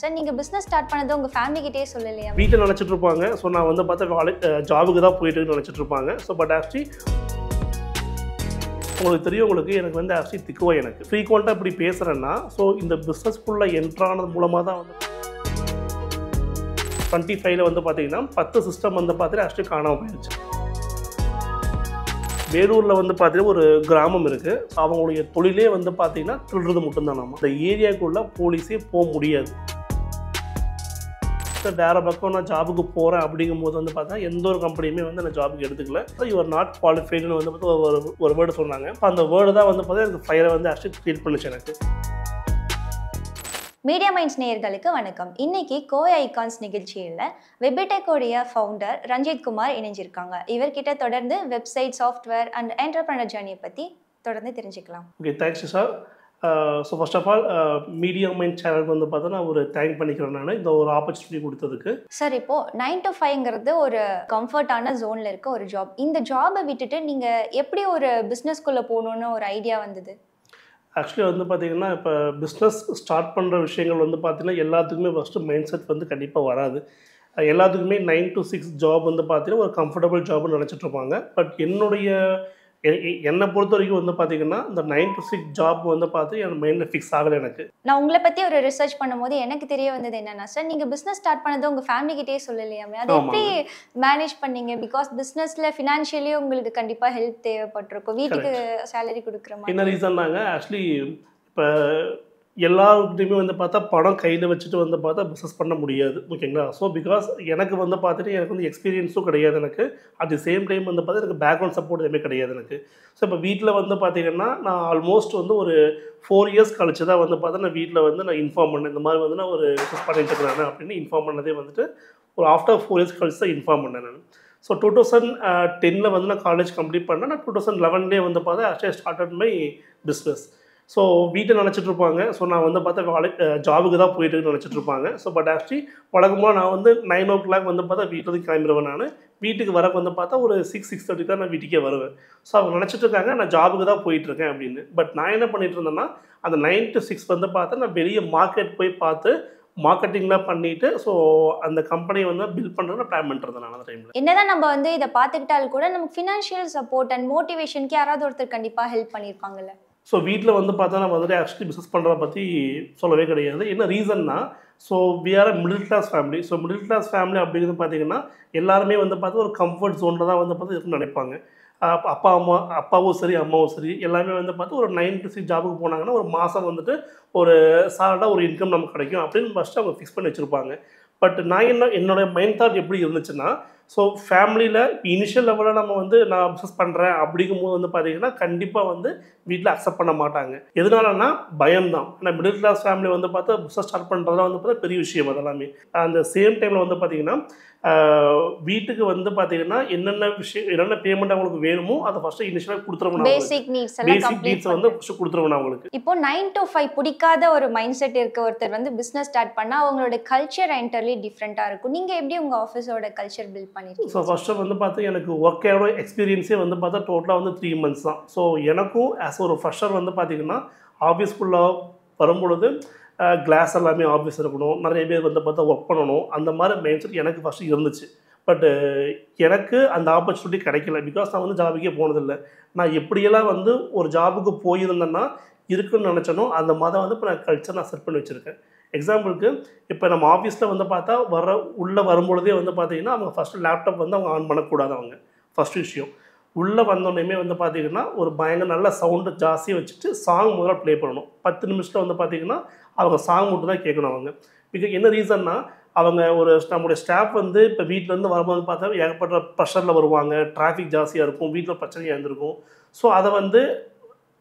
Sir நீங்க business start பண்ணது உங்க ஃபேமிலி கிட்டே சொல்லலையா? வீட்டில் நினச்சிட்டு இருப்பாங்க. ஸோ நான் வந்து பார்த்தா ஜாபுக்கு தான் போயிட்டு நினச்சிட்டு இருப்பாங்க. ஸோ பட் ஆக்சுவலி உங்களுக்கு தெரியும், உங்களுக்கு எனக்கு வந்து ஆக்சுவலி திக்குவா எனக்கு ஃப்ரீக்வெண்ட்டாக இப்படி பேசுகிறேன்னா, ஸோ இந்த பிஸ்னஸ்க்குள்ளே என்ட்ரானது மூலமாக தான் வந்து 25ல் வந்து பார்த்தீங்கன்னா 10 சிஸ்டம் வந்து பார்த்தீங்கன்னா ஆக்சுவலி காணாமல் போயிடுச்சு. வேலூரில் வந்து பார்த்தீங்கன்னா ஒரு கிராமம் இருக்குது. அவங்களுடைய தொழிலே வந்து பார்த்தீங்கன்னா திருடுறது மட்டும்தான். நம்ம இந்த ஏரியாவுக்குள்ளே போலீஸே போக முடியாது. வேறு பக்கம் நான் ஜாபுக்கு போகிறேன் அப்படிங்கும்போது வந்து பார்த்தா எந்த ஒரு கம்பெனியுமே வந்து நான் ஜாபுக்கு எடுத்துக்கல. யூஆர் நாட் குவாலிஃபைடுன்னு வந்து பார்த்தா ஒரு வேர்டு சொன்னாங்க. இப்போ அந்த வேர்டு தான் வந்து பார்த்தா எனக்கு ஃபயரை வந்து ஆக்சுவலி க்ரியேட் பண்ணிச்சு எனக்கு. மீடியா மைண்ட்ஸ் நேயர்களுக்கு வணக்கம். இன்னைக்கு கோவை ஐகான்ஸ் நிகழ்ச்சியில் வெபிடெக்கோடைய ஃபவுண்டர் ரஞ்சித் குமார் இணைஞ்சிருக்காங்க. இவர்கிட்ட தொடர்ந்து வெப்சைட், சாஃப்ட்வேர் அண்ட் என்டர்பிரனர் ஜர்னியை பற்றி தொடர்ந்து தெரிஞ்சுக்கலாம். Okay, thanks sir. So first of all media mind சேனலுக்கு வந்து பார்த்தா நான் ஒரு தேங்க் பண்ணிக்கிறேன் நான் இந்த ஒரு ஆப்பர்ச்சுனிட்டி கொடுத்ததுக்கு. சார், இப்போது 9 to 5ங்கிறது ஒரு கம்ஃபர்டான ஜோனில் இருக்க ஒரு ஜாப். இந்த ஜாபை விட்டுட்டு நீங்கள் எப்படி ஒரு பிஸ்னஸ்குள்ளே போகணுன்னு ஒரு ஐடியா வந்தது? ஆக்சுவலி வந்து பார்த்திங்கன்னா, இப்போ பிஸ்னஸ் ஸ்டார்ட் பண்ணுற விஷயங்கள் வந்து பார்த்திங்கன்னா எல்லாத்துக்குமே ஃபஸ்ட்டு மைண்ட் செட் வந்து கண்டிப்பாக வராது. எல்லாத்துக்குமே 9 to 6 ஜாப் வந்து பார்த்திங்கன்னா ஒரு கம்ஃபர்டபுள் ஜாப்னு நினச்சிட்ருப்பாங்க. பட் என்னை பொறுத்த வரைக்கும் வந்து பார்த்திங்கன்னா இந்த 9 to 6 ஜாப் வந்து பார்த்து என் மைண்டில் ஃபிக்ஸ் ஆகலை எனக்கு. நான் உங்களை பற்றி ஒரு ரிசர்ச் பண்ணும்போது எனக்கு தெரிய வந்தது என்னன்னா சார், நீங்கள் பிஸ்னஸ் ஸ்டார்ட் பண்ணது உங்கள் ஃபேமிலி கிட்டே சொல்லலையாமே, அதை எப்படி மேனேஜ் பண்ணீங்க? பிகாஸ் பிஸ்னஸில் ஃபினான்ஷியலி உங்களுக்கு கண்டிப்பாக ஹெல்ப் தேவைப்பட்டிருக்கும், வீட்டுக்கு சேலரி கொடுக்குற மாதிரி. என்ன ரீசன்னாங்க, ஆக்சுவலி இப்போ எல்லாருக்கிட்டையுமே வந்து பார்த்தா பணம் கையில் வச்சுட்டு வந்து பார்த்தா பிஸ்னஸ் பண்ண முடியாது, ஓகேங்களா? ஸோ பிகாஸ் எனக்கு வந்து பார்த்துட்டு எனக்கு வந்து எக்ஸ்பீரியன்ஸும் கிடையாது எனக்கு. அட் தி சேம் டைம் வந்து பார்த்தா எனக்கு பேக்ரவுண்ட் சப்போர்ட் எதுவுமே கிடையாது எனக்கு. ஸோ இப்போ வீட்டில் வந்து பார்த்திங்கன்னா நான் ஆல்மோஸ்ட் வந்து ஒரு 4 இயர்ஸ் கழிச்சு தான் வந்து பார்த்தா நான் வீட்டில் வந்து நான் இன்ஃபார்ம் பண்ணேன், இந்த மாதிரி வந்து நான் ஒரு பிஸ்னஸ் பண்ணிட்டு இருக்கிறேன் அப்படின்னு இன்ஃபார்ம் பண்ணதே வந்துட்டு ஒரு ஆஃப்டர் 4 இயர்ஸ் கழிச்சு தான் இன்ஃபார்ம் பண்ணேன் நான். ஸோ 2010 வந்து நான் காலேஜ் கம்ப்ளீட் பண்ணேன். நான் 2011 வந்து பார்த்தா actually started my business. So வீட்டை நினச்சிட்டு இருப்பாங்க. ஸோ நான் வந்து பார்த்தா ஜாபுக்கு தான் போயிட்டு நினச்சிட்டு இருப்பாங்க. ஸோ பட் ஆக்சுவலி வழக்கமாக நான் வந்து 9 o'clock வந்து பார்த்தா வீட்டில் கிளம்பிடுவேன். நான் வீட்டுக்கு வரக்கு வந்து பார்த்தா ஒரு 6-6:30 தான் நான் வீட்டுக்கே வருவேன். ஸோ அவங்க நினச்சிட்டு இருக்காங்க நான் ஜாபுக்கு தான் போயிட்டுருக்கேன் அப்படின்னு. பட் நான் என்ன பண்ணிட்டு இருந்தேன்னா, அந்த 9 to 6 வந்து பார்த்தா நான் பெரிய மார்க்கெட் போய் பார்த்து மார்க்கெட்டிங்லாம் பண்ணிவிட்டு ஸோ அந்த கம்பெனியை வந்து பில்ட் பண்ணுறதுன்னு பிளான் பண்ணிருந்தேன் நான் அந்த டைமில். என்னதான் நம்ம வந்து இதை பார்த்துக்கிட்டாலும் கூட நமக்கு ஃபினான்ஷியல் சப்போர்ட் அண்ட் மோட்டிவேஷனுக்கு யாராவது ஒருத்தர் கண்டிப்பாக ஹெல்ப் பண்ணியிருப்பாங்கல்ல? ஸோ வீட்டில் வந்து பார்த்தா நான் வந்துட்டு ஆக்சுவலி பிஸ்னஸ் பண்ணுறத பற்றி சொல்லவே கிடையாது. என்ன ரீசன்னா, so we are middle class family. So middle class family அப்படிங்கிறது பார்த்திங்கன்னா எல்லாருமே வந்து பார்த்தா ஒரு கம்ஃபர்ட் ஜோனில் தான் வந்து பார்த்தா இருக்குன்னு நினைப்பாங்க. அப்பாவும் சரி அம்மாவும் சரி எல்லாமே வந்து பார்த்து ஒரு 9 to 6 ஜாபுக்கு போனாங்கன்னா ஒரு மாதம் வந்துட்டு ஒரு சாலடாக ஒரு இன்கம் நமக்கு கிடைக்கும் அப்படின்னு ஃபஸ்ட்டு அவங்க ஃபிக்ஸ் பண்ணி வச்சுருப்பாங்க. பட் நான் என்னோடய மைண்ட் தாட் எப்படி இருந்துச்சுன்னா, ஸோ ஃபேமிலியில் இனிஷியல் லெவலில் நம்ம வந்து நான் பிஸ்னஸ் பண்ணுறேன் அப்படிங்கும்போது வந்து பார்த்திங்கன்னா கண்டிப்பாக வந்து வீட்டில் அக்செப்ட் பண்ண மாட்டாங்க. எதனாலன்னா பயம்தான். ஏன்னா மிடில் கிளாஸ் ஃபேமிலி வந்து பார்த்தா பிஸ்னஸ் ஸ்டார்ட் பண்ணுறதுலாம் வந்து பார்த்தா பெரிய விஷயம் அதெல்லாமே. அந்த சேம் டைமில் வந்து பார்த்திங்கன்னா வீட்டுக்கு வந்து பார்த்திங்கன்னா என்னென்ன பேமெண்ட் அவங்களுக்கு வேணுமோ அதை ஃபஸ்ட்டு இனிஷியலாக கொடுத்துருவோம். பேசிக் நீட்ஸ் வந்து ஃபஸ்ட்டு கொடுத்துருவோம் அவங்களுக்கு. இப்போ 9 to 5 பிடிக்காத ஒரு மைண்ட் செட் இருக்க ஒருத்தர் வந்து பிஸ்னஸ் ஸ்டார்ட் பண்ணால் அவங்களோட கல்ச்சர் என்டர்லி டிஃப்ரெண்ட்டாக இருக்கும். நீங்கள் எப்படி உங்கள் ஆஃபீஸோட கல்ச்சர் பில்ட் பண்ணிருக்கீங்க? ஸோ ஃபஸ்ட்டு வந்து பார்த்தா எனக்கு ஒர்க்கோட எக்ஸ்பீரியன்ஸே வந்து பார்த்தா டோட்டலாக வந்து 3 months தான். ஸோ எனக்கும் ஆஸ் ஒரு ஃப்ரெஷர் வந்து பார்த்திங்கன்னா ஆஃபீஸ்க்குள்ளே வரும்பொழுது கிளாஸ் எல்லாமே ஆஃபீஸ் இருக்கணும், நிறைய பேர் வந்து பார்த்தா ஒர்க் பண்ணணும், அந்த மாதிரி மைண்ட் செட் எனக்கு ஃபஸ்ட்டு இருந்துச்சு. பட்டு எனக்கு அந்த ஆப்பர்ச்சுனிட்டி கிடைக்கல. பிகாஸ் நான் வந்து ஜாபுக்கே போனதில்லை. நான் எப்படியெல்லாம் வந்து ஒரு ஜாபுக்கு போயிருந்தேன்னா இருக்குன்னு நினச்சனோ அந்த மாதிரி வந்து இப்போ நான் கல்ச்சர் நான் செட் பண்ணி வச்சுருக்கேன். எக்ஸாம்பிளுக்கு இப்போ நம்ம ஆஃபீஸில் வந்து பார்த்தா உள்ளே வரும்பொழுதே வந்து பார்த்திங்கன்னா அவங்க ஃபஸ்ட்டு லேப்டாப் வந்து அவங்க ஆன் பண்ணக்கூடாது. அவங்க ஃபஸ்ட்டு விஷயம் உள்ளே வந்தோடனே வந்து பார்த்திங்கன்னா ஒரு பயங்கர நல்ல சவுண்டு ஜாஸ்தியாக வச்சுட்டு சாங் முதல்ல ப்ளே பண்ணணும். 10 நிமிஷத்தில் வந்து பார்த்திங்கன்னா அவங்க சாங் மட்டும் தான் கேட்கணும் அவங்க. பிகாஸ் என்ன ரீசன்னா, அவங்க நம்மளுடைய ஸ்டாஃப் வந்து இப்போ வீட்டிலேருந்து வரும்போது பார்த்தா ஏகப்பட்ட ப்ரெஷரில் வருவாங்க, டிராஃபிக் ஜாஸ்தியாக இருக்கும், வீட்டில் பிரச்சனையாக இருந்திருக்கும். ஸோ அதை வந்து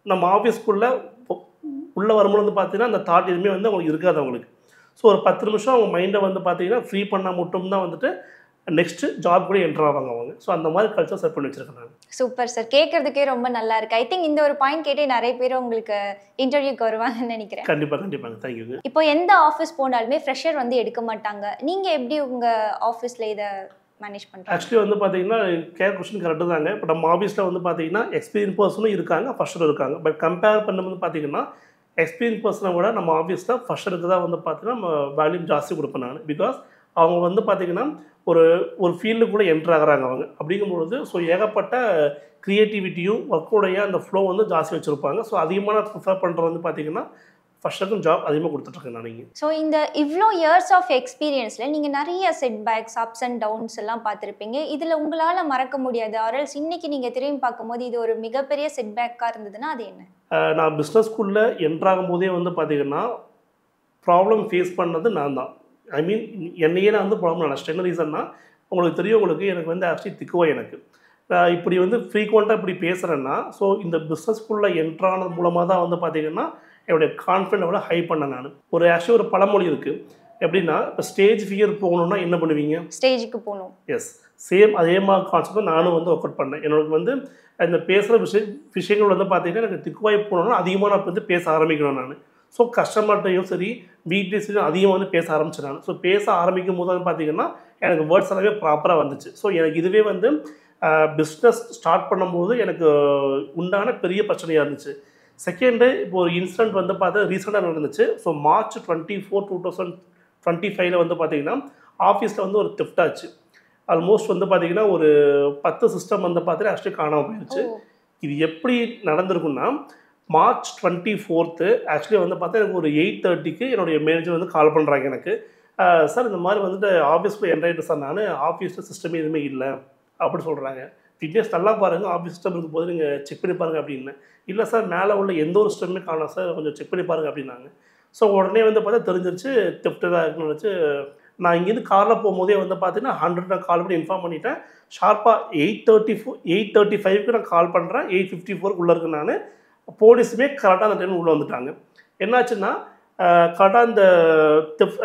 நம்ம ஆஃபீஸ்க்குள்ளே உள்ளே வரும்போது வந்து பார்த்திங்கன்னா அந்த தாட் எதுவுமே வந்து அவங்களுக்கு இருக்காது அவங்களுக்கு. ஸோ ஒரு 10 நிமிஷம் அவங்க மைண்டை வந்து பார்த்திங்கன்னா ஃப்ரீ பண்ணால் மட்டும்தான் வந்துட்டு நெக்ஸ்ட்டு ஜாப் கூட என்ட்ரு ஆவாங்க அவங்க. ஸோ அந்த மாதிரி கல்ச்சர் செட் பண்ணி வச்சுருக்கேன் நான். சூப்பர் சார், கேட்குறதுக்கே ரொம்ப நல்லா இருக்குது. ஐ திங்க் இந்த ஒரு பாயிண்ட் கேட்டே நிறைய பேர் உங்களுக்கு இன்டர்வியூக்கு வருவாங்கன்னு நினைக்கிறேன். கண்டிப்பாக தேங்க்யூ. இப்போ எந்த ஆஃபீஸ் போனாலுமே ஃப்ரெஷர் வந்து எடுக்க மாட்டாங்க. நீங்கள் எப்படி உங்கள் ஆஃபீஸில் இதை மேனேஜ் பண்ணுறேன்? ஆக்சுவலி வந்து பார்த்தீங்கன்னா கொஸ்டின் கரெக்டு தாங்க. இப்போ நம்ம ஆஃபீஸில் வந்து பார்த்தீங்கன்னா எக்ஸ்பீரியன்ஸ் பர்சனும் இருக்காங்க, ஃப்ரெஷரும் இருக்காங்க. பட் கம்பேர் பண்ணும்போது பார்த்தீங்கன்னா எக்ஸ்பீரியன்ஸ் பர்சனை விட நம்ம ஆஃபீஸில் ஃபர்ஸ்டருக்கு தான் வந்து பார்த்தீங்கன்னா நம்ம வேல்யூம் ஜாஸ்தி கொடுப்பேன் நான். பிகாஸ் அவங்க வந்து பார்த்திங்கன்னா ஒரு ஒரு ஃபீல்டுக்குள்ளே என்ட்ரு ஆகுறாங்க அவங்க. அப்படிங்கும்பொழுது ஸோ ஏகப்பட்ட க்ரியேட்டிவிட்டியும் ஒர்க்குடைய அந்த ஃப்ளோ வந்து ஜாஸ்தி வச்சுருப்பாங்க. ஸோ அதிகமாக நான் ப்ரிஃபர் பண்ணுறது வந்து பார்த்திங்கன்னா ஃபர்ஸ்ட்டுக்கும் ஜாப் அதிகமாக கொடுத்துட்ருக்கேன் நான். நீங்கள் ஸோ இந்த இவ்வளோ இயர்ஸ் ஆஃப் எக்ஸ்பீரியன்ஸில் நீங்கள் நிறைய செட்பேக்ஸ் அப்ஸ் அண்ட் டவுன்ஸ் எல்லாம் பார்த்துருப்பீங்க. இதில் உங்களால் மறக்க முடியாது ஆர்எல்ஸ் இன்னைக்கு நீங்கள் திரும்பி பார்க்கும்போது இது ஒரு மிகப்பெரிய செட்பேக்காக இருந்ததுன்னா அது என்ன? நான் பிஸ்னஸ் ஸ்கூலில் என்ட்ராகும் போதே வந்து பார்த்திங்கன்னா ப்ராப்ளம் ஃபேஸ் பண்ணது நான் தான். ஐ மீன் என்னையே நான் வந்து ப்ராப்ளம் நினச்சிட்டேன். என்ன ரீசன்னா உங்களுக்கு தெரியும், உங்களுக்கு எனக்கு வந்து ஆக்சுவலி திக்குவாய் எனக்கு. இப்படி வந்து ஃப்ரீக்வெண்ட்டாக இப்படி பேசுகிறேன்னா ஸோ இந்த பிஸ்னஸ் ஸ்கூலில் என்ட்ரானது மூலமாக தான் வந்து பார்த்திங்கன்னா என்னுடைய கான்ஃபிடென்ட் எவ்வளோ ஹை பண்ணேன் நான். ஆக்சுவலி ஒரு பழமொழி இருக்குது. எப்படின்னா இப்போ ஸ்டேஜ் ஃபியர் போகணுன்னா என்ன பண்ணுவீங்க? ஸ்டேஜுக்கு போகணும். எஸ், சேம் அதே மாதிரி கான்செப்ட் நானும் வந்து ஒர்க் அவுட் பண்ணேன். எனக்கு வந்து இந்த பேசுகிற விஷயங்கள் வந்து பார்த்திங்கன்னா எனக்கு திக்குவாய் போகணுன்னா அதிகமாக நான் வந்து பேச ஆரம்பிக்கணும் நான். ஸோ கஸ்டமர்கிட்டையும் சரி வீட்லேயும் சரி அதிகமாக வந்து பேச ஆரம்பிச்சேன் நான். ஸோ பேச ஆரம்பிக்கும் போது வந்து பார்த்திங்கன்னா எனக்கு வேர்ட்ஸ் எல்லாமே ப்ராப்பராக வந்துச்சு. ஸோ எனக்கு இதுவே வந்து பிஸ்னஸ் ஸ்டார்ட் பண்ணும்போது எனக்கு உண்டான பெரிய பிரச்சனையாக இருந்துச்சு. செகண்டு இப்போ ஒரு இன்சிடென்ட் வந்து பார்த்தா ரீசெண்டாக நடந்துச்சு. ஸோ March 24, 2025 வந்து பார்த்திங்கன்னா ஆஃபீஸில் வந்து ஒரு தெஃப்ட் ஆச்சு. ஆல்மோஸ்ட் வந்து பார்த்திங்கன்னா ஒரு 10 சிஸ்டம் வந்து பார்த்திங்கன்னா ஆக்சுவலி காணாமல் போயிடுச்சு. இது எப்படி நடந்திருக்குன்னா March 24 ஆக்சுவலி வந்து பார்த்தா எனக்கு ஒரு 8:30க்கு என்னுடைய மேனேஜர் வந்து கால் பண்ணுறாங்க எனக்கு. சார் இந்த மாதிரி வந்துட்டு ஆஃபீஸ்க்குள்ளே என்ட்ராயிட்டு சார், நான் ஆஃபீஸில் சிஸ்டமே எதுவுமே இல்லை அப்படி சொல்கிறாங்க. ஃபிட்னஸ் நல்லா பாருங்கள், ஆஃபீஸ் சிஸ்டம் இருக்கும்போது நீங்கள் செக் பண்ணி பாருங்கள் அப்படின்னு. இல்லை சார் மேலே உள்ள எந்த ஒரு சிஸ்டமே காணோம் சார், கொஞ்சம் செக் பண்ணி பாருங்கள் அப்படின்னாங்க. ஸோ உடனே வந்து பார்த்தா தெரிஞ்சிருச்சு தெஃப்ட் தான் இருக்குன்னு வச்சு நான் இங்கேருந்து காரில் போகும்போதே வந்து பார்த்தீங்கன்னா 100 நான் கால் பண்ணி இன்ஃபார்ம் பண்ணிட்டேன். ஷார்ப்பாக 8:35க்கு நான் கால் பண்ணுறேன். 8:54 உள்ளே இருக்கு நான். போலீஸுமே கரெக்டாக அந்த டைம் உள்ளே வந்துட்டாங்க. என்னாச்சுன்னா கரெக்டாக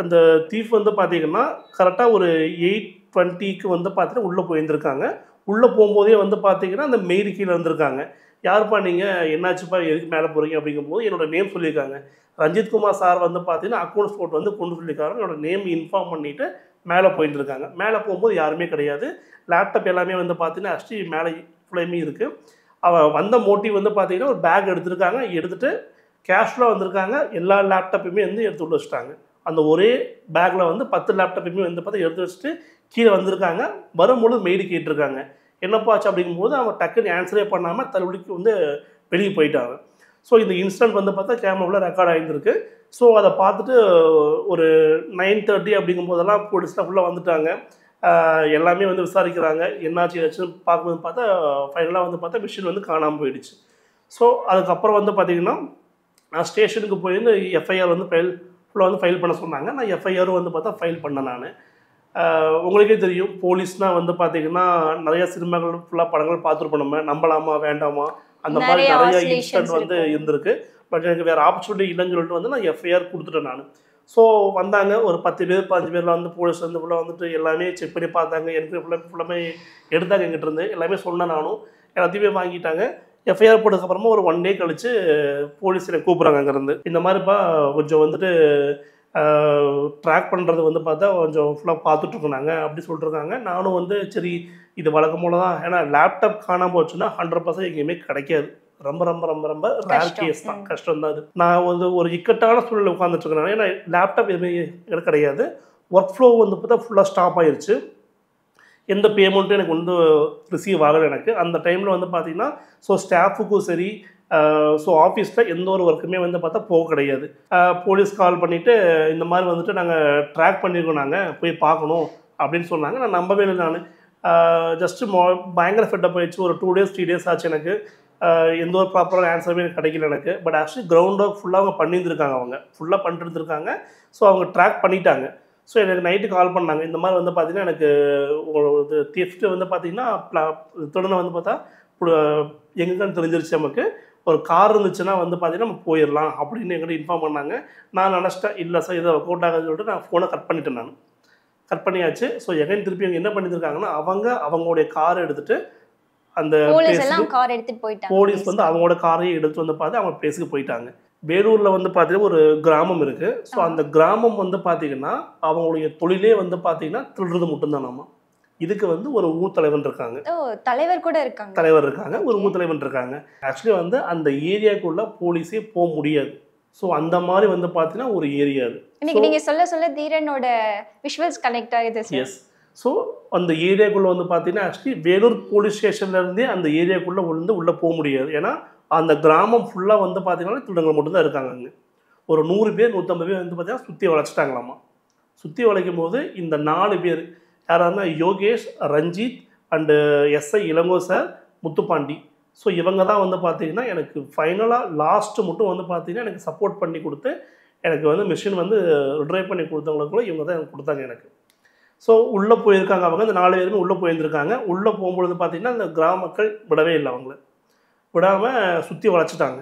அந்த தீஃப் வந்து பார்த்திங்கன்னா கரெக்டாக ஒரு 8:20க்கு வந்து பார்த்தீங்கன்னா உள்ளே போயிருந்துருக்காங்க. உள்ளே போகும்போதே வந்து பார்த்திங்கன்னா அந்த மெயில் கீழே வந்திருக்காங்க. யாருப்பா நீங்கள், என்னாச்சுப்பா, எதுக்கு மேலே போகிறீங்க அப்படிங்கும்போது என்னோடய நேம் சொல்லியிருக்காங்க. ரஞ்சித் குமார் சார் வந்து பார்த்தீங்கன்னா அக்கௌண்ட்ஸ் போட்டு வந்து கொண்டு சொல்லியிருக்காரு. என்னோடய நேம் இன்ஃபார்ம் பண்ணிவிட்டு மேலே போயிட்டு இருக்காங்க. மேலே போகும்போது யாருமே கிடையாது. லேப்டாப் எல்லாமே வந்து பார்த்தீங்கன்னா ஆக்சுவலி மேலே ஃபுல்லையுமே இருக்குது. அவன் வந்த மோட்டிவ் வந்து பார்த்தீங்கன்னா ஒரு பேக் எடுத்திருக்காங்க. எடுத்துகிட்டு கேஷுவலாக வந்திருக்காங்க. எல்லா லேப்டாப்பையுமே வந்து எடுத்து உள்ள வச்சுட்டாங்க. அந்த ஒரே பேக்கில் வந்து 10 லேப்டாப்பையுமே வந்து பார்த்தா எடுத்து வச்சுட்டு கீழே வந்திருக்காங்க. வரும்பொழுது மெயில் கேட்டிருக்காங்க. என்னப்பா ஆச்சு அப்படிங்கும்போது அவன் டக்குன்னு ஆன்சரே பண்ணாமல் தள்ளுபடிக்கு வந்து வெளியே போயிட்டாங்க. ஸோ இந்த இன்சிடென்ட் வந்து பார்த்தா கேமராவில் ரெக்கார்ட் ஆகியிருந்திருக்கு. ஸோ அதை பார்த்துட்டு ஒரு 9:30 அப்படிங்கும்போதெல்லாம் போலீஸ்லாம் ஃபுல்லாக வந்துட்டாங்க. எல்லாமே வந்து விசாரிக்கிறாங்க. என்னாச்சு ஏதாச்சும் பார்க்கும்போது பார்த்தா ஃபைனலாக வந்து பார்த்தா மிஷின் வந்து காணாமல் போயிடுச்சு. ஸோ அதுக்கப்புறம் வந்து பார்த்திங்கன்னா நான் ஸ்டேஷனுக்கு போயிருந்து எஃப்ஐஆர் வந்து ஃபுல்லாக வந்து ஃபைல் பண்ண சொன்னாங்க. நான் எஃப்ஐஆரும் வந்து பார்த்தா ஃபைல் பண்ணேன் நான். உங்களுக்கே தெரியும் போலீஸ்னால் வந்து பார்த்திங்கன்னா நிறைய சினிமாக்கள் ஃபுல்லாக படங்கள் பார்த்துருப்போம். நம்ம நம்பலாமா வேண்டாமா அந்த மாதிரி நிறைய இன்சிடென்ட் வந்து இருந்திருக்கு. பட் எனக்கு வேறு ஆப்பர்ச்சுனிட்டி இல்லைன்னு சொல்லிட்டு வந்து நான் எஃப்ஐஆர் கொடுத்துட்டேன் நான். ஸோ வந்தாங்க ஒரு 10 பேர் 15 பேரில் வந்து போலீஸ் வந்து ஃபுல்லாக வந்துட்டு எல்லாமே செக் பண்ணி பார்த்தாங்க. எனக்கு ஃபுல்லாமே எடுத்தாங்க எங்கிட்ட இருந்து. எல்லாமே சொன்னேன் நானும். எல்லாத்தையுமே வாங்கிட்டாங்க. எஃப்ஐஆர் போட்டதுக்கப்புறமா ஒரு 1 டே கழித்து போலீஸ் என்னை கூப்பிட்றாங்க அங்கேருந்து. இந்த மாதிரிப்பா கொஞ்சம் வந்துட்டு ட்ராக் பண்ணுறது வந்து பார்த்தா கொஞ்சம் ஃபுல்லாக பார்த்துட்ருக்கோம் அப்படி சொல்லிட்டுருக்காங்க. நானும் வந்து சரி இது வழக்கம் போல தான். ஏன்னா லேப்டாப் காணாமல் போச்சுன்னா 100% எங்கேயுமே கிடைக்காது. ரொம்ப ரொம்ப ரொம்ப ரொம்ப ரேர் கேஸ் தான், கஷ்டம் தான் அது. நான் வந்து ஒரு இக்கட்டான சூழ்நிலை உட்காந்துட்ருக்கேன். ஏன்னா லேப்டாப் எதுவுமே கிடையாது. ஒர்க் ஃப்ளோ வந்து பார்த்தா ஃபுல்லாக ஸ்டாப் ஆயிடுச்சு. எந்த பேமெண்ட்டும் எனக்கு வந்து ரிசீவ் ஆகலை எனக்கு. அந்த டைமில் வந்து பார்த்திங்கன்னா ஸோ ஸ்டாஃபுக்கும் சரி ஸோ ஆஃபீஸில் எந்த ஒரு ஒர்க்குமே வந்து பார்த்தா போக கிடையாது. போலீஸ் கால் பண்ணிவிட்டு இந்த மாதிரி வந்துட்டு நாங்கள் ட்ராக் பண்ணியிருக்கோம், நாங்கள் போய் பார்க்கணும் அப்படின்னு சொன்னாங்க. நான் நம்பவே இல்லை. நான் ஜஸ்ட்டு பயங்கர ஃபெட்டப் ஆயிடுச்சு. ஒரு 2 days 3 days ஆச்சு எனக்கு. எந்த ஒரு ப்ராப்பரான ஆன்சருமே எனக்கு கிடைக்கல எனக்கு. பட் ஆக்சுவலி கிரவுண்ட் ஒர்க் ஃபுல்லாக அவங்க பண்ணியிருந்துருக்காங்க. அவங்க ஃபுல்லாக பண்ணிட்டு இருந்திருக்காங்க. ஸோ அவங்க ட்ராக் பண்ணிட்டாங்க. ஸோ எனக்கு நைட்டு கால் பண்ணாங்க. இந்த மாதிரி வந்து பார்த்திங்கன்னா எனக்கு ஒரு தெஃப்ட்டு வந்து பார்த்திங்கன்னா தொடர்ந்து வந்து பார்த்தா எங்கன்னு தெரிஞ்சிருச்சு நமக்கு. ஒரு கார் இருந்துச்சுன்னா வந்து பார்த்திங்கன்னா நம்ம போயிடலாம் அப்படின்னு என்கிட்ட இன்ஃபார்ம் பண்ணாங்க. நான் நினச்சிட்டேன் இல்லை சார் இதை ஒர்க் அவுட் ஆகுதுன்னு சொல்லிட்டு நான் ஃபோனை கட் பண்ணிட்டேன். நான் கட் பண்ணியாச்சு. ஸோ எகைன் திருப்பி அவங்க என்ன பண்ணியிருக்காங்கன்னா அவங்களுடைய காரை எடுத்துகிட்டு அந்த போலீஸ் வந்து அவங்களோட காரையும் எடுத்து வந்து பார்த்து அவங்க பிளேஸுக்கு போயிட்டாங்க. வேலூரில் வந்து பார்த்தீங்கன்னா ஒரு கிராமம் இருக்குது. ஸோ அந்த கிராமம் வந்து பார்த்திங்கன்னா அவங்களுடைய தொழிலே வந்து பார்த்திங்கன்னா திருடுறது மட்டும்தான். நம்ம இதுக்கு வந்து ஒரு ஊர் தலைவன் இருக்காங்க. தலைவர் கூட இருக்காங்க. தலைவர் இருக்காங்க, ஒரு ஊர் தலைவன் இருக்காங்க. ஆக்சுவலி வந்து அந்த ஏரியாவுக்குள்ளே போலீஸே போக முடியாது. ஸோ அந்த மாதிரி வந்து பார்த்தீங்கன்னா ஒரு ஏரியா அது. இன்னைக்கு நீங்க சொல்ல தீரனோட விஷுவல்ஸ் கனெக்ட் ஆகுது சார். எஸ். ஸோ அந்த ஏரியாக்குள்ளே வந்து பார்த்தீங்கன்னா ஆக்சுவலி வேலூர் போலீஸ் ஸ்டேஷன்லேருந்தே அந்த ஏரியாக்குள்ளே உள்ளே போக முடியாது. ஏன்னா அந்த கிராமம் ஃபுல்லாக வந்து பார்த்தீங்கன்னா திருடங்கள் மட்டும்தான் இருக்காங்க அங்கே. ஒரு 100 பேர் 150 பேர் வந்து பார்த்தீங்கன்னா சுற்றி வளைச்சிட்டாங்களாமா. சுற்றி வளைக்கும் போது இந்த 4 பேர் யாராருன்னா Yogesh, Ranjith and SI Ilango sir, Muthupandi. So இவங்க தான் வந்து பார்த்தீங்கன்னா எனக்கு ஃபைனலாக லாஸ்ட்டு மட்டும் வந்து பார்த்தீங்கன்னா எனக்கு சப்போர்ட் பண்ணி கொடுத்து எனக்கு வந்து மிஷின் வந்து ரிட்ரைவ் பண்ணி கொடுத்தவங்களுக்குள்ள இவங்க தான் எனக்கு கொடுத்தாங்க எனக்கு. ஸோ உள்ளே போயிருக்காங்க அவங்க, இந்த 4 பேருமே உள்ளே போயிருந்துருக்காங்க. உள்ளே போகும்பொழுது பார்த்தீங்கன்னா இந்த கிராம மக்கள் விடவே இல்லை, அவங்கள விடாமல் சுற்றி வளைச்சிட்டாங்க.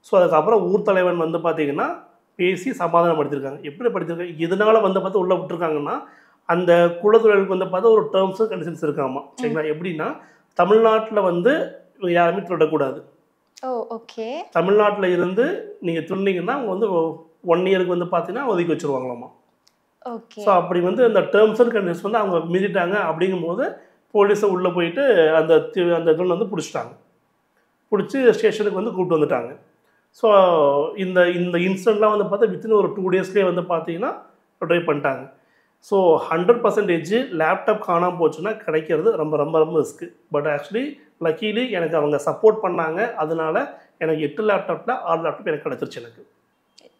ஸோ அதுக்கப்புறம் ஊர் தலைவன் வந்து பார்த்தீங்கன்னா பேசி சமாதானப்படுத்தியிருக்காங்க. எப்படி படுத்திருக்காங்க, இதனால் வந்து பார்த்தா உள்ளே விட்டுருக்காங்கன்னா அந்த குலத்தொழிலுக்கு வந்து பார்த்தா ஒரு டேர்ம்ஸ் அண்ட் கண்டிஷன்ஸ் இருக்காமா. சரிங்களா? எப்படின்னா தமிழ்நாட்டில் வந்து யாருமே திருடக்கூடாது. ஓகே. தமிழ்நாட்டில் இருந்து நீங்கள் திருடினீங்கன்னா அவங்க வந்து 1 இயருக்கு வந்து பார்த்தீங்கன்னா ஒதுக்கி வச்சுருவாங்களாமா. ஓகே. ஸோ அப்படி வந்து அந்த டேர்ம்ஸ் அண்ட் கண்டிஷன்ஸ் வந்து அவங்க மீறிட்டாங்க. அப்படிங்கும்போது போலீஸை உள்ளே போயிட்டு அந்த அந்த இதுன்னு வந்து பிடிச்சிட்டாங்க. பிடிச்சி ஸ்டேஷனுக்கு வந்து கூப்பிட்டு வந்துட்டாங்க. ஸோ இந்த இந்த இன்சிடெண்ட்லாம் வந்து பார்த்தா வித்தின் ஒரு 2 டேஸ்லேயே வந்து பார்த்தீங்கன்னா ட்ரைவ் பண்ணிட்டாங்க. ஸோ 100% லேப்டாப் காணாமல் போச்சுன்னா கிடைக்கிறது ரொம்ப ரொம்ப ரொம்ப ரிஸ்க்கு. பட் ஆக்சுவலி லக்கீலி எனக்கு அவங்க சப்போர்ட் பண்ணாங்க. அதனால எனக்கு 8 லேப்டாப்பில் 6 லேப்டாப் எனக்கு கிடச்சிருச்சு எனக்கு.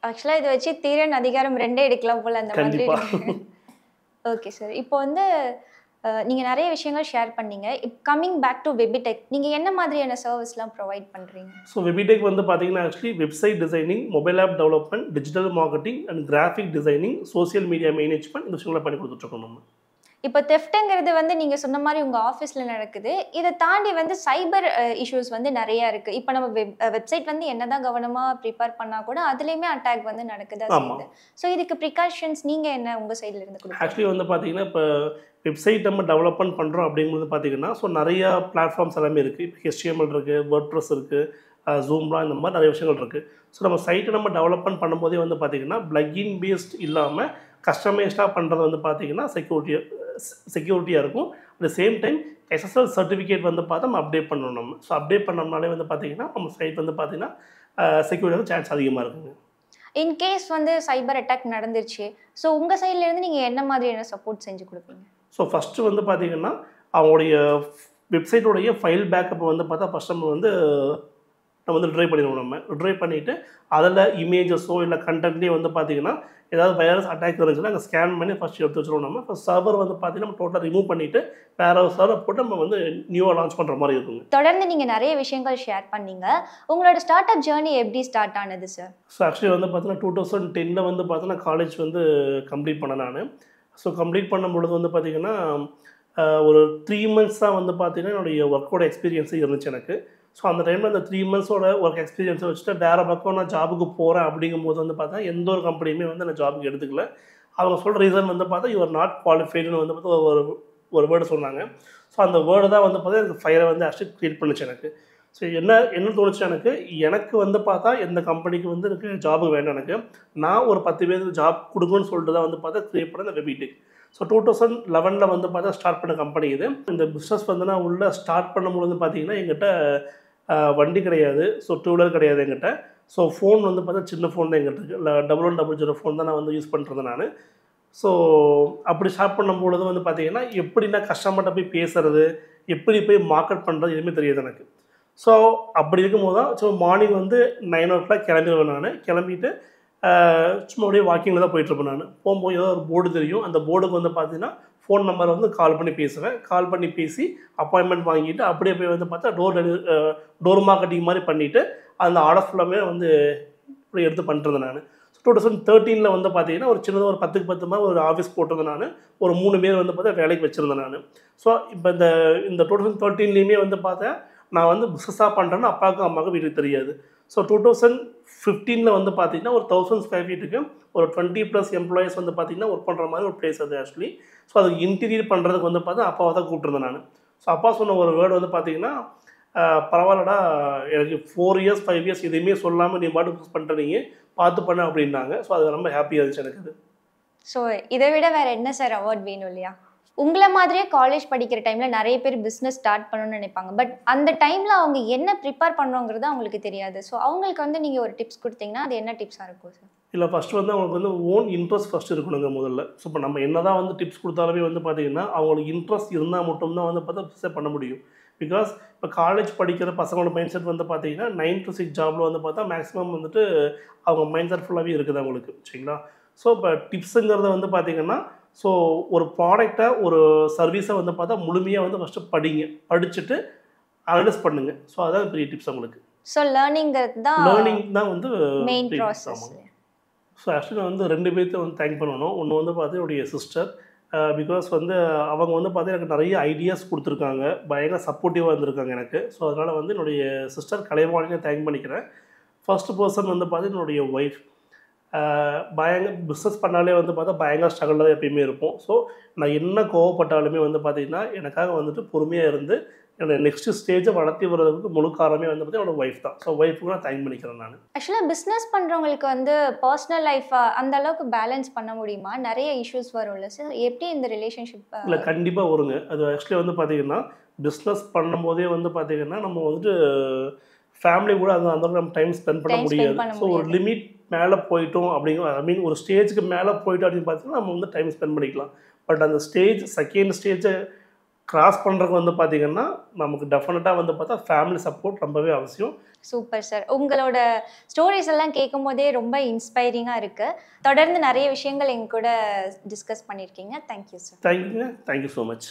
ஆக்சுவலாக இதை வச்சு தீரன் அதிகாரம் 2 எடுக்கலாம் போல் அந்த மாதிரி. கண்டிப்பாக. Okay sir. இப்போ வந்து நீங்கள் நிறைய விஷயங்கள் ஷேர் பண்ணீங்க. கம்மிங் பேக் டு வெபிடெக், நீங்கள் என்ன மாதிரியான சர்வீஸ்லாம் ப்ரொவைட் பண்ணுறீங்க? ஸோ வெபிடெக் வந்து பார்த்தீங்கன்னா actually website designing, mobile app development, digital marketing and graphic designing, social media management இந்த விஷயங்களை பண்ணி கொடுத்துட்ருக்கோம் நம்ம. இப்போ தெஃப்ட்டுங்கிறது வந்து நீங்கள் சொன்ன மாதிரி உங்கள் ஆஃபீஸில் நடக்குது. இதை தாண்டி வந்து சைபர் இஷ்யூஸ் வந்து நிறையா இருக்குது. இப்போ நம்ம வெப்சைட் வந்து என்ன தான் கவனமாக ப்ரிப்பேர் பண்ணால் கூட அதுலேயுமே அட்டாக் வந்து நடக்குது. ஸோ இதுக்கு ப்ரிகாஷன்ஸ் நீங்கள் என்ன உங்கள் சைடில் இருந்து கொடுங்க? ஆக்சுவலி வந்து பார்த்தீங்கன்னா இப்போ வெப்சைட் நம்ம டெவலப்மெண்ட் பண்ணுறோம் அப்படிங்கும்போது பார்த்தீங்கன்னா ஸோ நிறையா பிளாட்ஃபார்ம்ஸ் எல்லாமே இருக்குது. இப்போ HTML இருக்குது, வேர்ட்ப்ரெஸ் இருக்குது, ஜூம்லாம் இந்த மாதிரி நிறைய விஷயங்கள் இருக்குது. ஸோ நம்ம சைட்டை நம்ம டெவலப்மெண்ட் பண்ணும்போதே வந்து பார்த்திங்கன்னா பிளக்கின் பேஸ்ட் இல்லாமல் கஸ்டமைஸ்டாக பண்ணுறது வந்து பார்த்திங்கன்னா செக்யூரிட்டியாக இருக்கும். At the same time SSL certificate வந்து பார்த்தா நம்ம அப்டேட் பண்ணணும் நம்ம. ஸோ அப்டேட் பண்ணோம்னாலே வந்து பார்த்திங்கன்னா நம்ம சைட் வந்து பார்த்திங்கன்னா செக்யூரிட்டியாக சான்ஸ் அதிகமாக இருக்குங்க. இன்கேஸ் வந்து சைபர் அட்டாக் நடந்துருச்சு, ஸோ உங்கள் சைட்லேருந்து நீங்கள் என்ன மாதிரியான சப்போர்ட் செஞ்சு கொடுப்பீங்க? ஸோ ஃபஸ்ட்டு வந்து பார்த்திங்கன்னா அவங்களுடைய வெப்சைட்டோடைய ஃபைல் பேக்கப் வந்து பார்த்தா ஃபஸ்ட் நம்ம வந்து ட்ரை பண்ணிடுவோம். நம்ம ட்ரை பண்ணிவிட்டு அதில் இமேஜஸோ இல்லை கண்டென்ட்லேயே வந்து பார்த்திங்கன்னா ஏதாவது வைரஸ் அட்டாக் இருந்துச்சுன்னா அங்கே ஸ்கேன் பண்ணி ஃபஸ்ட் எடுத்து வச்சுருவோம். நம்ம ஃபஸ்ட் சர்வர் வந்து பார்த்திங்கன்னா நம்ம டோட்டலாக ரிமூவ் பண்ணிவிட்டு வேறு ஒரு சர்வர் போட்டு நம்ம வந்து நியூவாக லான்ச் பண்ணுற மாதிரி இருக்குங்க. தொடர்ந்து நீங்கள் நிறைய விஷயங்கள் ஷேர் பண்ணீங்க. உங்களோட ஸ்டார்ட் அப் ஜேர்னி எப்படி ஸ்டார்ட் ஆனது சார்? ஸோ ஆக்சுவலி வந்து பார்த்தீங்கன்னா 2010 வந்து பார்த்தீங்கன்னா காலேஜ் வந்து கம்ப்ளீட் பண்ணேன் நான். ஸோ கம்ப்ளீட் பண்ணும்பொழுது வந்து பார்த்திங்கன்னா ஒரு 3 months தான் வந்து பார்த்திங்கன்னா என்னுடைய ஒர்க்கோட எக்ஸ்பீரியன்ஸே இருந்துச்சு எனக்கு. ஸோ அந்த டைமில் அந்த 3 monthsோட ஒர்க் எக்ஸ்பீரியன்ஸை வச்சுட்டு வேறு பக்கம் நான் ஜாபுக்கு போகிறேன் அப்படிங்கும்போது வந்து பார்த்தா எந்த ஒரு கம்பெனியுமே வந்து நான் ஜாபுக்கு எடுத்துக்கல. அவங்க சொல்கிற ரீசன் வந்து பார்த்தா யூஆர் நாட் குவாலிஃபைடுன்னு வந்து பார்த்தா ஒரு வேர்டு சொன்னாங்க. ஸோ அந்த வேர்டு தான் வந்து பார்த்தா எனக்கு ஃபயரை வந்து ஆக்சுவலி க்ரியேட் பண்ணுச்சு எனக்கு. ஸோ என்ன தோணுச்சு எனக்கு வந்து பார்த்தா எந்த கம்பெனிக்கு வந்து எனக்கு ஜாபுக்கு வேண்டாம். எனக்கு நான் ஒரு 10 பேருக்கு ஜாப் கொடுங்கன்னு சொல்லிட்டு தான் வந்து பார்த்தா க்ரியேட் பண்ண இந்த வெபிடெக். ஸோ 2011 வந்து பார்த்தா ஸ்டார்ட் பண்ண கம்பெனி இது. இந்த பிஸ்னஸ் வந்து நான் உள்ளே ஸ்டார்ட் பண்ணும்போது பார்த்தீங்கன்னா எங்கிட்ட வண்டி கிடையாது. ஸோ 2 வீலர் கிடையாது எங்கிட்ட. ஸோ ஃபோன் வந்து பார்த்தா சின்ன ஃபோன் தான் எங்கிட்ட இருக்குது. 1100 ஃபோன் தான் நான் வந்து யூஸ் பண்ணுறேன் நான். ஸோ அப்படி ஸ்டார்ட் பண்ணும்பொழுது வந்து பார்த்தீங்கன்னா எப்படி நான் கஸ்டமர்கிட்ட போய் பேசுகிறது, எப்படி போய் மார்க்கெட் பண்ணுறது எதுவுமே தெரியாது எனக்கு. ஸோ அப்படி இருக்கும்போது தான் ஸோ மார்னிங் வந்து 9 o'clock கிளம்பிடுவேன் நான். கிளம்பிட்டு சும்மா அப்படியே வாக்கிங்கில் தான் போயிட்டுருப்பேன் நான். போகும்போது ஏதோ ஒரு போர்டு தெரியும். அந்த போர்டுக்கு வந்து பார்த்தீங்கன்னா ஃபோன் நம்பர் வந்து கால் பண்ணி பேசுவேன். கால் பண்ணி பேசி அப்பாயின்மெண்ட் வாங்கிட்டு அப்படியே போய் வந்து பார்த்தா டோர் மார்க்கெட்டிங் மாதிரி பண்ணிவிட்டு அந்த ஆர்டர் ஃபுல்லாமே வந்து இப்படி எடுத்து பண்ணிருந்தேன் நான். 2013 வந்து பார்த்தீங்கன்னா ஒரு சின்னதாக ஒரு 10க்கு 10 மாதிரி ஒரு ஆஃபீஸ் போட்டிருந்தேன் நான். ஒரு 3 பேர் வந்து பார்த்தா வேலைக்கு வச்சுருந்தேன் நான். ஸோ இப்போ இந்த 2013 வந்து பார்த்தேன் நான் வந்து பிஸ்னஸாக பண்ணுறேன்னு அப்பாவுக்கும் அம்மாவுக்கும் வீட்டுக்கு தெரியாது. ஸோ 2015 வந்து பார்த்தீங்கன்னா ஒரு 1000 square feet ஒரு 20+ எம்ப்ளாயிஸ் வந்து பார்த்தீங்கன்னா ஒர்க் பண்ணுற மாதிரி ஒரு பிளேஸ் அது ஆக்சுவலி. ஸோ அதுக்கு இன்டீரியர் பண்ணுறதுக்கு வந்து பார்த்தா அப்பாவை தான் கூப்பிட்டுருந்தேன் நான். ஸோ அப்பா சொன்ன ஒரு வேர்டு வந்து பார்த்தீங்கன்னா பரவாயில்லடா எனக்கு 4 years 5 years எதுவுமே சொல்லாமல் நீ பாட்டு யூஸ் பண்ணிட்டு நீங்கள் பார்த்து பண்ண அப்படின்னாங்க. ஸோ அது ரொம்ப ஹாப்பியாக இருந்துச்சு எனக்கு. ஸோ இதை விட வேறு என்ன சார் அவார்ட் வேணும் இல்லையா? உங்கள மாதிரியே காலேஜ் படிக்கிற டைம்ல நிறைய பேர் பிசினஸ் ஸ்டார்ட் பண்ணணும்னு நினைப்பாங்க. பட் அந்த டைம்ல அவங்க என்ன ப்ரிப்பேர் பண்ணணுங்கிறது அவங்களுக்கு தெரியாது. ஸோ அவங்களுக்கு வந்து நீங்க ஒரு டிப்ஸ் கொடுத்தீங்கன்னா அது என்ன டிப்ஸா இருக்கும் சார்? இல்லை, ஃபஸ்ட்டு வந்து அவங்களுக்கு வந்து ஓன் இன்ட்ரெஸ்ட் ஃபஸ்ட்டு இருக்கணுங்க முதல்ல. ஸோ இப்போ நம்ம என்ன தான் வந்து டிப்ஸ் கொடுத்தாலுமே வந்து பார்த்திங்கன்னா அவங்களுக்கு இன்ட்ரெஸ்ட் இருந்தால் மட்டும்தான் வந்து பார்த்தா பிஸ்னஸ் பண்ண முடியும். பிகாஸ் இப்போ காலேஜ் படிக்கிற பசங்களோட மைண்ட் செட் வந்து பார்த்திங்கன்னா 9 to 6 ஜாபில் வந்து பார்த்தா மேக்ஸிமம் வந்துட்டு அவங்க மைண்ட் செட் ஃபுல்லாகவே இருக்குது அவங்களுக்கு. சரிங்களா? ஸோ இப்போ டிப்ஸுங்கிறத வந்து பார்த்திங்கன்னா ஸோ ஒரு ப்ராடக்டை ஒரு சர்வீஸை வந்து பார்த்தா முழுமையாக வந்து ஃபஸ்ட்டு படிங்க, படிச்சுட்டு அனலைஸ் பண்ணுங்கள். ஸோ அதான் பெரிய டிப்ஸ் அவங்களுக்கு. ஸோ லேர்னிங் தான் வந்து மெயின் ப்ராசஸ். ஸோ ஆக்சுவலி நான் வந்து 2 பேர்த்த வந்து தேங்க் பண்ணணும். ஒன்று வந்து பார்த்து என்னுடைய சிஸ்டர். பிகாஸ் வந்து அவங்க வந்து பார்த்து எனக்கு நிறைய ஐடியாஸ் கொடுத்துருக்காங்க, பயங்கர சப்போர்ட்டிவாக இருந்திருக்காங்க எனக்கு. ஸோ அதனால் வந்து என்னுடைய சிஸ்டர் கலைவாணியை தேங்க் பண்ணிக்கிறேன். ஃபர்ஸ்ட் பர்சன் வந்து பார்த்து என்னுடைய ஒய்ஃப். பயங்கர பிஸ்னஸ் பண்ணாலே வந்து பார்த்தா பயங்கர ஸ்ட்ரகிள் தான் எப்பயுமே இருக்கும். ஸோ நான் என்ன கோவப்பட்டாலுமே வந்து பார்த்திங்கன்னா எனக்காக வந்துட்டு பொறுமையாக இருந்து என்னோட நெக்ஸ்ட் ஸ்டேஜை வளர்த்தி வர்றதுக்கு முழு காரணமே வந்து பார்த்தீங்கன்னா என்னோட ஒய்ஃப் தான். ஸோ ஒய்ஃபுக்கு நான் தேங்க் பண்ணிக்கிறேன் நான். ஆக்சுவலாக பிஸ்னஸ் பண்ணுறவங்களுக்கு வந்து பர்சனல் லைஃப்பை அந்த அளவுக்கு பேலன்ஸ் பண்ண முடியுமா? நிறைய இஷ்யூஸ் வரும்ல சார், எப்படி இந்த ரிலேஷன்ஷிப்? இல்லை, கண்டிப்பாக வருங்க. அது ஆக்சுவலி வந்து பார்த்திங்கன்னா பிஸ்னஸ் பண்ணும்போதே வந்து பார்த்திங்கன்னா நம்ம வந்துட்டு ஃபேமிலி கூட அந்த அளவுக்கு நம்ம டைம் ஸ்பெண்ட் பண்ண முடியாது. ஸோ ஒரு லிமிட் மேலே போயிட்டோம் அப்படிங்கிற ஐ மீன் ஒரு ஸ்டேஜுக்கு மேலே போயிட்டோம் அப்படின்னு பார்த்தீங்கன்னா நம்ம வந்து டைம் ஸ்பெண்ட் பண்ணிக்கலாம். பட் அந்த செகண்ட் ஸ்டேஜை கிராஸ் பண்ணுறதுக்கு வந்து பார்த்திங்கன்னா நமக்கு டெஃபினட்டாக வந்து பார்த்தா ஃபேமிலி சப்போர்ட் ரொம்பவே அவசியம். சூப்பர் சார், உங்களோட ஸ்டோரிஸ் எல்லாம் கேட்கும் போதே ரொம்ப இன்ஸ்பைரிங்காக இருக்குது. தொடர்ந்து நிறைய விஷயங்கள் எங்க கூட டிஸ்கஸ் பண்ணியிருக்கீங்க. Thank you sir. தேங்க்யூங்க. Thank you so much.